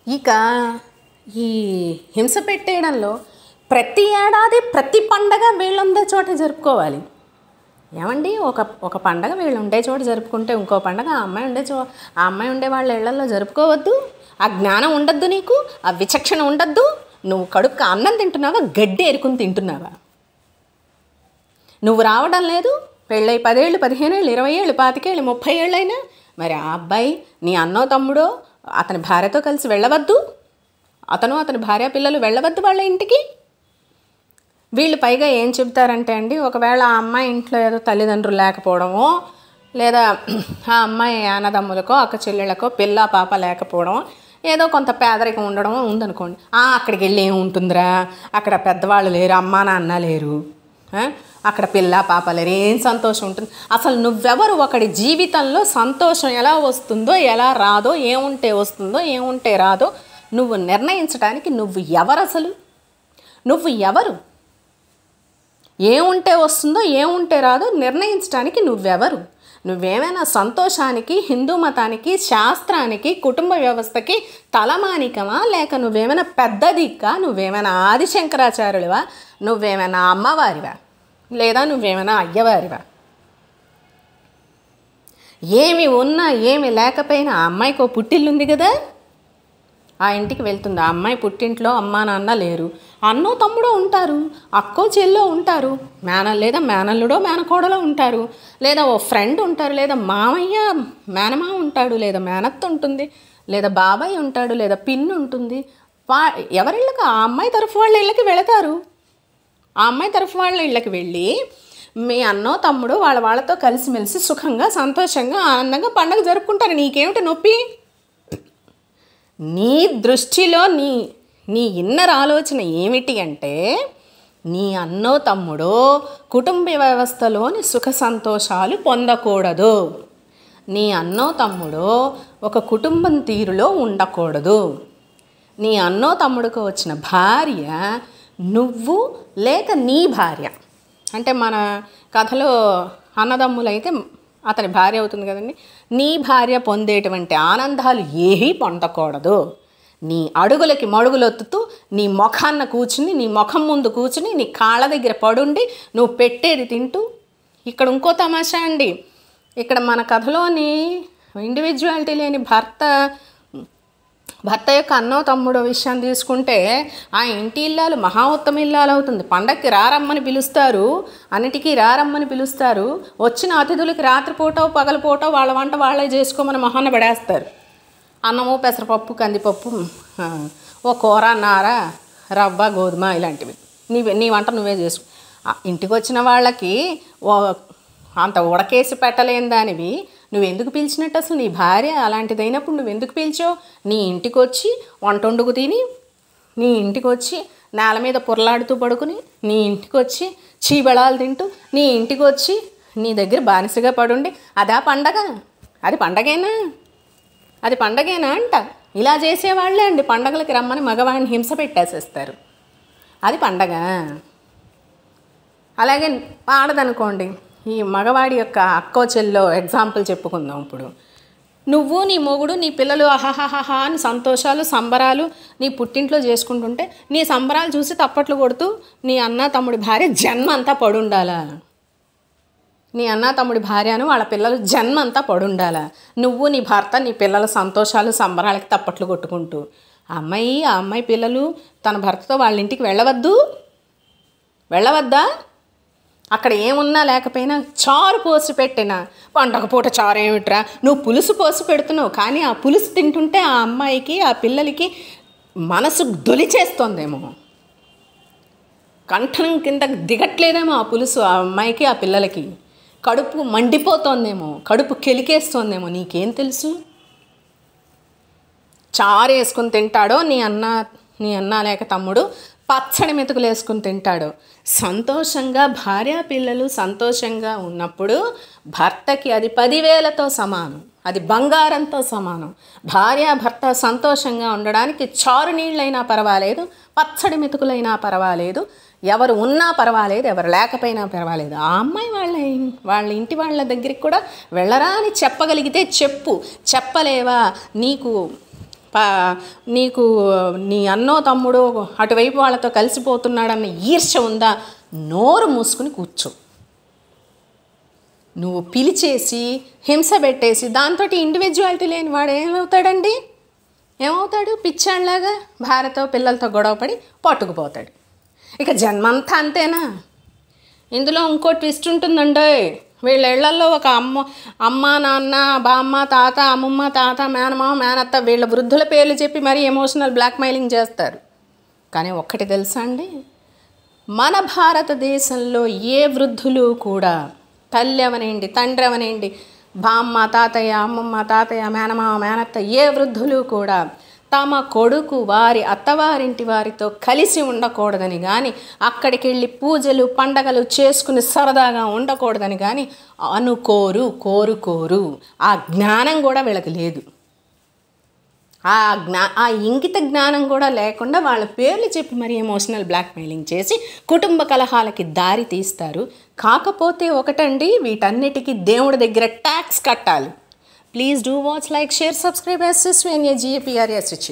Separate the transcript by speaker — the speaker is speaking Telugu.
Speaker 1: ఇక ఈ హింస పెట్టేయడంలో ప్రతి ఏడాది ప్రతి పండగ వీళ్ళుండే చోట జరుపుకోవాలి. ఏమండి, ఒక పండగ వీళ్ళు ఉండే చోట జరుపుకుంటే ఇంకో పండగ ఆ అమ్మాయి ఉండే వాళ్ళ ఇళ్లలో జరుపుకోవద్దు? ఆ జ్ఞానం ఉండద్దు నీకు? ఆ విచక్షణ ఉండద్దు? నువ్వు కడుపుకి అన్నం తింటున్నావా, గడ్డి ఎరుకుని తింటున్నావా? నువ్వు రావడం లేదు, పెళ్ళై 10 ఏళ్ళు 15 ఏళ్ళు 20 ఏళ్ళు 25 ఏళ్ళు 30 ఏళ్ళు అయినా మరి ఆ అబ్బాయి నీ అన్నో తమ్ముడో అతని భార్యతో కలిసి వెళ్ళవద్దు? అతని భార్య పిల్లలు వెళ్ళవద్దు వాళ్ళ ఇంటికి? వీళ్ళు పైగా ఏం చెబుతారంటే అండి, ఒకవేళ ఆ అమ్మాయి ఇంట్లో ఏదో తల్లిదండ్రులు లేకపోవడమో, లేదా ఆ అమ్మాయి అన్నదమ్ములకో అక్క చెల్లెళ్ళకో పిల్ల పాప లేకపోవడం, ఏదో కొంత పేదరికం ఉండడం ఉందనుకోండి, అక్కడికి వెళ్ళి ఏముంటుందిరా, అక్కడ పెద్దవాళ్ళు లేరు, అమ్మా నాన్న లేరు, అక్కడ పిల్ల పాప లేరు, ఏం సంతోషం ఉంటుంది? అసలు నువ్వెవరు? ఒకడి జీవితంలో సంతోషం ఎలా వస్తుందో ఎలా రాదో, ఏముంటే వస్తుందో ఏముంటే రాదో నువ్వు నిర్ణయించడానికి నువ్వు ఎవరు? అసలు నువ్వు ఎవరు? ఏముంటే వస్తుందో ఏముంటే రాదో నిర్ణయించడానికి నువ్వెవరు? నువ్వేమైనా సంతోషానికి, హిందూ మతానికి, శాస్త్రానికి, కుటుంబ వ్యవస్థకి తలమానికమా? లేక నువ్వేమైనా పెద్ద దిక్కా? నువ్వేమైనా ఆదిశంకరాచార్యుడివా? నువ్వేమైనా అమ్మవారివా? లేదా నువ్వేమైనా అయ్యవారివా? ఏమి ఉన్నా ఏమి లేకపోయినా ఆ అమ్మాయికి ఓ పుట్టిల్లుంది కదా, ఆ ఇంటికి వెళ్తుంది. ఆ అమ్మాయి పుట్టింట్లో అమ్మా నాన్న లేరు, అన్నో తమ్ముడో ఉంటారు, అక్కో చెల్లో ఉంటారు, లేదా మేనల్లుడో మేనకోడలో ఉంటారు, లేదా ఓ ఫ్రెండ్ ఉంటారు, లేదా మామయ్య మేనమా ఉంటాడు, లేదా మేనత్త ఉంటుంది, లేదా బాబాయ్ ఉంటాడు, లేదా పిన్ని ఉంటుంది. ఎవరిళ్ళకి? ఆ అమ్మాయి తరఫు వాళ్ళ ఇళ్ళకి వెళతారు. ఆ అమ్మాయి తరఫు వాళ్ళ ఇళ్ళకి వెళ్ళి మీ అన్నో తమ్ముడు వాళ్ళతో కలిసిమెలిసి సుఖంగా సంతోషంగా ఆనందంగా పండగ జరుపుకుంటారు. నీకేమిటి నొప్పి? నీ దృష్టిలో నీ ఇన్నర్ ఆలోచన ఏమిటి అంటే, నీ అన్నో తమ్ముడో కుటుంబ వ్యవస్థలోని సుఖ సంతోషాలు పొందకూడదు, నీ అన్నో తమ్ముడో ఒక కుటుంబం తీరులో ఉండకూడదు, నీ అన్నో తమ్ముడికి వచ్చిన భార్య నువ్వు లేక నీ భార్య. అంటే మన కథలో అన్నదమ్ములైతే అతని భార్య అవుతుంది కదండి. నీ భార్య పొందేటువంటి ఆనందాలు ఏవీ పొందకూడదు. నీ అడుగులకి మడుగులొత్తుతూ నీ ముఖాన్న కూర్చుని, నీ ముఖం ముందు కూర్చుని, నీ కాళ్ళ దగ్గర పడుండి నువ్వు పెట్టేది తింటూ. ఇక్కడ ఇంకో తమాషా అండి, ఇక్కడ మన కథలోని ఇండివిజువాలిటీ లేని భర్త యొక్క అన్నో తమ్ముడో విషయాన్ని తీసుకుంటే ఆ ఇంటి ఇల్లాలు మహా ఉత్తమ ఇల్లాలు అవుతుంది. పండక్కి రారమ్మని పిలుస్తారు, అన్నిటికీ రారమ్మని పిలుస్తారు. వచ్చిన అతిథులకి రాత్రిపూట పగలపూట వాళ్ళ వంట వాళ్ళే చేసుకోమని మొహాన పడేస్తారు. అన్నము పెసరపప్పు కందిపప్పు, ఓ కూర నార రవ్వ గోధుమ ఇలాంటివి నీ వంట నువ్వే చేసుకో. ఇంటికి వచ్చిన వాళ్ళకి అంత ఉడకేసి పెట్టలేని దానివి నువ్వెందుకు పిలిచినట్టు? అసలు నీ భార్య అలాంటిదైనప్పుడు నువ్వెందుకు పిలిచావు? నీ ఇంటికి వచ్చి వంట వండుకు తిని, నీ ఇంటికి వచ్చి నేల మీద పొరలాడుతూ పడుకుని, నీ ఇంటికి వచ్చి చీబెళాలు తింటూ, నీ ఇంటికి వచ్చి నీ దగ్గర బానిసగా పడుండి అదా పండగ? అది పండగేనా? అది పండగేనా అంట? ఇలా చేసేవాళ్ళే అండి పండగలకి రమ్మని మగవాడిని హింస పెట్టేసేస్తారు. అది పండగ? అలాగే ఆడదనుకోండి, ఈ మగవాడి యొక్క అక్కో చెల్లో ఎగ్జాంపుల్ చెప్పుకుందాం. ఇప్పుడు నువ్వు నీ మొగుడు నీ పిల్లలు అహహహా అని సంతోషాలు సంబరాలు నీ పుట్టింట్లో చేసుకుంటుంటే నీ సంబరాలు చూసి తప్పట్లు కొడుతూ నీ అన్న తమ్ముడి భార్య జన్మ అంతా పడుండాలా? నీ అన్న తమ్ముడి భార్యను వాళ్ళ పిల్లలు జన్మ అంతా పడుండాలా? నువ్వు నీ భర్త నీ పిల్లల సంతోషాలు సంబరాలకి తప్పట్లు కొట్టుకుంటూ ఆ అమ్మాయి పిల్లలు తన భర్తతో వాళ్ళ ఇంటికి వెళ్ళవద్దా? అక్కడ ఏమున్నా లేకపోయినా చారు పోసి పెట్టినా పండగ పూట చారు ఏమిట్రా, నువ్వు పులుసు పోసి పెడుతున్నావు, కానీ ఆ పులుసు తింటుంటే ఆ అమ్మాయికి ఆ పిల్లలకి మనసు దొలిచేస్తోందేమో, కంఠం కింద దిగట్లేదేమో ఆ పులుసు. ఆ అమ్మాయికి ఆ పిల్లలకి కడుపు మండిపోతోందేమో, కడుపు కెలికేస్తోందేమో. నీకేం తెలుసు? చారు వేసుకుని తింటాడో నీ అన్న లేక తమ్ముడు పచ్చడి మెతుకులు వేసుకుని తింటాడు. సంతోషంగా భార్య పిల్లలు సంతోషంగా ఉన్నప్పుడు భర్తకి అది 10,000తో సమానం, అది బంగారంతో సమానం. భర్త సంతోషంగా ఉండడానికి చారు నీళ్ళైనా పర్వాలేదు, పచ్చడి మెతుకులైనా పర్వాలేదు, ఎవరు ఉన్నా పర్వాలేదు, ఎవరు లేకపోయినా పర్వాలేదు. ఆ అమ్మాయి వాళ్ళ ఇంటి వాళ్ళ దగ్గరికి కూడా వెళ్ళరా అని చెప్పగలిగితే చెప్పు. చెప్పలేవా? నీకు నీకు నీ అన్నో తమ్ముడో అటువైపు వాళ్ళతో కలిసిపోతున్నాడన్న ఈర్ష్య ఉందా, నోరు మూసుకుని కూర్చో. నువ్వు పిలిచేసి హింస పెట్టేసి దాంతో ఇండివిజువాలిటీ లేని వాడు ఏమవుతాడండి? ఏమవుతాడు? పిచ్చాళ్ళలాగా భార్యతో పిల్లలతో గొడవపడి పట్టుకుపోతాడు. ఇక జన్మంతా అంతేనా? ఇందులో ఇంకో ట్విస్ట్ ఉంటుందండి. వీళ్ళ ఇళ్లలో ఒక అమ్మ నాన్న బామ్మ తాత అమ్మమ్మ తాత మేనమామ మేనత్త వీళ్ళ వృద్ధుల పేర్లు చెప్పి మరీ ఎమోషనల్ బ్లాక్మెయిలింగ్ చేస్తారు. కానీ ఒక్కటి తెలుసా అండి, మన భారతదేశంలో ఏ వృద్ధులు కూడా తల్లి అవనేంటి తండ్రి అవనేంటి బామ్మ తాతయ్య అమ్మమ్మ తాతయ్య మేనమామ మేనత్త ఏ వృద్ధులు కూడా తమ కొడుకు వారి అత్తవారింటి వారితో కలిసి ఉండకూడదని కానీ, అక్కడికి వెళ్ళి పూజలు పండగలు చేసుకుని సరదాగా ఉండకూడదని కానీ కోరుకోరు. ఆ జ్ఞానం కూడా వీళ్ళకి లేదు. ఆ ఇంగిత జ్ఞానం కూడా లేకుండా వాళ్ళ పేర్లు చెప్పి మరి ఎమోషనల్ బ్లాక్మెయిలింగ్ చేసి కుటుంబ కలహాలకి దారి తీస్తారు. కాకపోతే ఒకటండి, వీటన్నిటికీ దేవుడి దగ్గర ట్యాక్స్ కట్టాలి. Please do watch, like, share, subscribe, SSVNAGAPRSH.